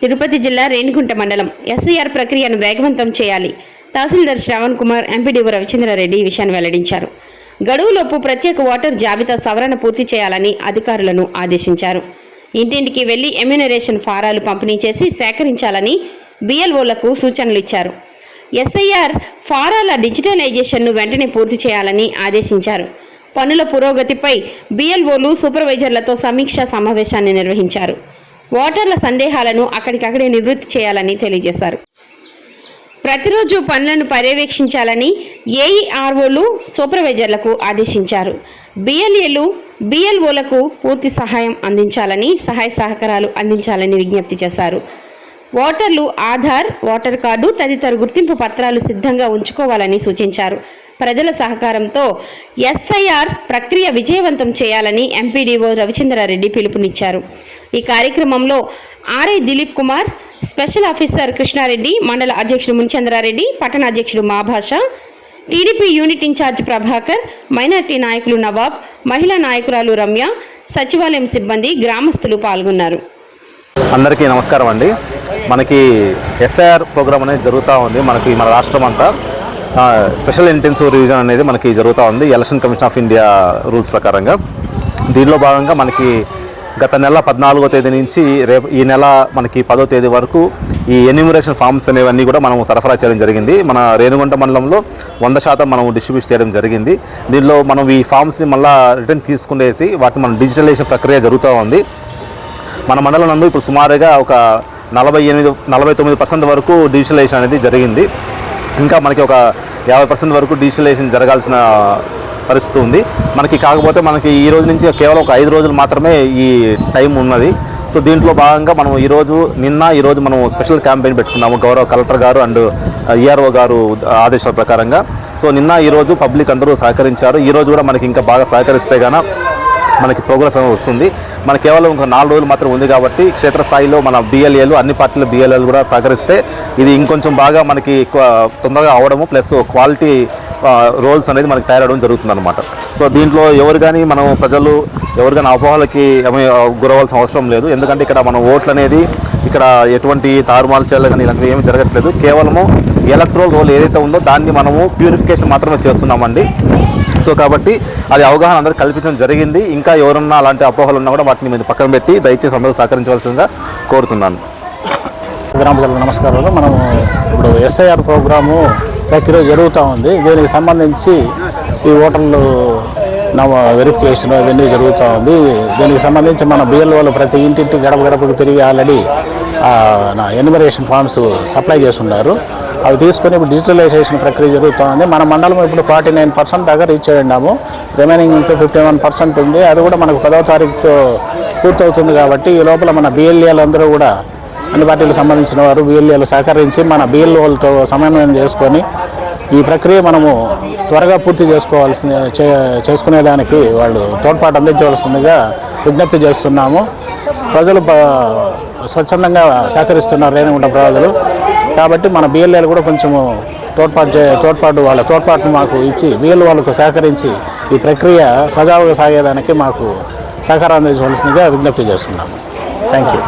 తిరుపతి జిల్లా రేణిగుంట మండలం ఎస్ఐఆర్ ప్రక్రియను వేగవంతం చేయాలి. తహసీల్దార్ శ్రవణ్ కుమార్, ఎంపీడీఓ రవిచంద్రారెడ్డి ఈ విషయాన్ని వెల్లడించారు. గడువులోపు ప్రత్యేక ఓటర్ జాబితా సవరణ పూర్తి చేయాలని అధికారులను ఆదేశించారు. ఇంటింటికి వెళ్లి ఎమ్యూనరేషన్ ఫారాలు పంపిణీ చేసి సేకరించాలని బిఎల్ఓలకు సూచనలు ఇచ్చారు. ఎస్ఐఆర్ ఫారాల డిజిటలైజేషన్ను వెంటనే పూర్తి చేయాలని ఆదేశించారు. పనుల పురోగతిపై బిఎల్ఓలు సూపర్వైజర్లతో సమీక్షా సమావేశాన్ని నిర్వహించారు. ఓటర్ల సందేహాలను అక్కడికక్కడే నివృత్తి చేయాలని తెలియజేశారు. ప్రతిరోజు పనులను పర్యవేక్షించాలని ఏఈఆర్ఓలు సూపర్వైజర్లకు ఆదేశించారు. బిఎల్ఏలు బిఎల్ఓలకు పూర్తి సహాయం అందించాలని, సహాయ సహకారాలు అందించాలని విజ్ఞప్తి చేశారు. ఓటర్లు ఆధార్, ఓటర్ కార్డు తదితర గుర్తింపు పత్రాలు సిద్ధంగా ఉంచుకోవాలని సూచించారు. ప్రజల సహకారంతో ఎస్ఐఆర్ ప్రక్రియ విజయవంతం చేయాలని ఎంపీడీఓ రవిచంద్రారెడ్డి పిలుపునిచ్చారు. ఈ కార్యక్రమంలో RI Dileep Kumar, special officer Krishna Reddy, మండల అధ్యక్షుడు మునిచంద్రారెడ్డి, పట్టణ అధ్యక్షుడు Mabhasha, TDP unit in-charge Prabhakar, minority నాయకులు నవాబ్, మహిళా నాయకురాలు రమ్య, సచివాలయం సిబ్బంది, గ్రామస్తులు పాల్గొన్నారు. అందరికీ నమస్కారం అండి. మనకి ఎస్ఐఆర్ ప్రోగ్రామ్ అనేది జరుగుతూ ఉంది. మనకి మన రాష్ట్రం అంతా స్పెషల్ ఇంటెన్సివ్ రివిజన్ అనేది మనకి జరుగుతూ ఉంది election commission of India rules ప్రకారంగా. దీనిలో భాగంగా మనకి గత నెల 14వ తేదీ నుంచి రేపు ఈ నెల మనకి 10వ తేదీ వరకు ఈ ఎన్యూమరేషన్ ఫామ్స్ అనేవన్నీ కూడా మనం సరఫరా చేయడం జరిగింది. మన రేణిగుంట మండలంలో 100% మనం డిస్ట్రిబ్యూట్ చేయడం జరిగింది. దీనిలో మనం ఈ ఫామ్స్ని మళ్ళీ రిటర్న్ తీసుకునేసి వాటిని మన డిజిటలైజేషన్ ప్రక్రియ జరుగుతూ ఉంది. మన మండలం నందు ఇప్పుడు సుమారుగా ఒక 49% వరకు డిజిటలైజేషన్ అనేది జరిగింది. ఇంకా మనకి ఒక 50% వరకు డిజిటలైజేషన్ జరగాల్సిన పరిస్థితి ఉంది మనకి. కాకపోతే మనకి ఈ రోజు నుంచి కేవలం ఒక 5 రోజులు మాత్రమే ఈ టైం ఉన్నది. సో దీంట్లో భాగంగా మనం ఈరోజు మనం స్పెషల్ క్యాంపెయిన్ పెట్టుకున్నాము గౌరవ కలెక్టర్ గారు అండ్ ఈఆర్ఓ గారు ఆదేశాల ప్రకారంగా. సో ఈరోజు పబ్లిక్ అందరూ సహకరించారు. ఈరోజు కూడా మనకి ఇంకా బాగా సహకరిస్తే గాన మనకి ప్రోగ్రెస్ వస్తుంది. మనకి కేవలం ఇంకా 4 రోజులు మాత్రం ఉంది కాబట్టి క్షేత్రస్థాయిలో మన బిఎల్ఏలు, అన్ని పార్టీల బిఎల్ఏలు కూడా సహకరిస్తే ఇది ఇంకొంచెం బాగా మనకి తొందరగా అవడము ప్లస్ క్వాలిటీ రోల్స్ అనేది మనకి తయారవడం జరుగుతుంది అనమాట. సో దీంట్లో ప్రజలు ఎవరు కానీ అపోహలకి గురవలసిన అవసరం లేదు. ఎందుకంటే ఇక్కడ మన ఓట్లు అనేది ఇక్కడ ఎటువంటి తారుమాలు చేయాలి కానీ ఇలాంటివి ఏమీ జరగట్లేదు. కేవలము ఎలక్ట్రల్ రోల్ ఏదైతే ఉందో దాన్ని మనము ప్యూరిఫికేషన్ మాత్రమే చేస్తున్నామండి. సో కాబట్టి అది అవగాహన అందరూ కల్పించడం జరిగింది. ఇంకా ఎవరన్నా అలాంటి అపోహలు ఉన్నా కూడా వాటిని మీరు పక్కన పెట్టి దయచేసి అందరూ సహకరించవలసిందిగా కోరుతున్నాను. గ్రామ ప్రజలకు నమస్కారాలు. మనము ఇప్పుడు ఎస్ఐఆర్ ప్రోగ్రాము ప్రక్రియ జరుగుతూ ఉంది. దీనికి సంబంధించి ఈ ఓటర్లు వెరిఫికేషన్ ఇవన్నీ జరుగుతూ ఉంది. దీనికి సంబంధించి మన బిఎల్ఓలు ప్రతి ఇంటింటి గడపకు తిరిగి ఆల్రెడీ ఎన్యూమరేషన్ ఫామ్స్ సప్లై చేస్తున్నారు. అవి తీసుకొని ఇప్పుడు డిజిటలైజేషన్ ప్రక్రియ జరుగుతుంది. మన మండలం ఇప్పుడు 49% దాకా రీచ్ అయ్యాము. రిమైనింగ్ ఇంకా 51% ఉంది. అది కూడా మనకు 10వ తారీఖుతో పూర్తవుతుంది. కాబట్టి ఈ లోపల మన బిఎల్ఏలు అందరూ కూడా అన్ని పార్టీలకు సంబంధించిన వారు బిఎల్ఏలు సహకరించి మన బిఎల్ఓలతో సమన్వయం చేసుకొని ఈ ప్రక్రియ మనము త్వరగా పూర్తి చేసుకునేదానికి వాళ్ళు తోడ్పాటు అందించవలసిందిగా విజ్ఞప్తి చేస్తున్నాము. ప్రజలు స్వచ్ఛందంగా సహకరిస్తున్నారు రేణిగుంట ప్రజలు. కాబట్టి మన బిఎల్ఏలు కూడా కొంచెము వాళ్ళ తోడ్పాటును మాకు ఇచ్చి బిఎల్ వాళ్ళకు సహకరించి ఈ ప్రక్రియ సజావుగా సాగేదానికి మాకు సహకారం అందించవలసిందిగా విజ్ఞప్తి చేస్తున్నాము. Thank you.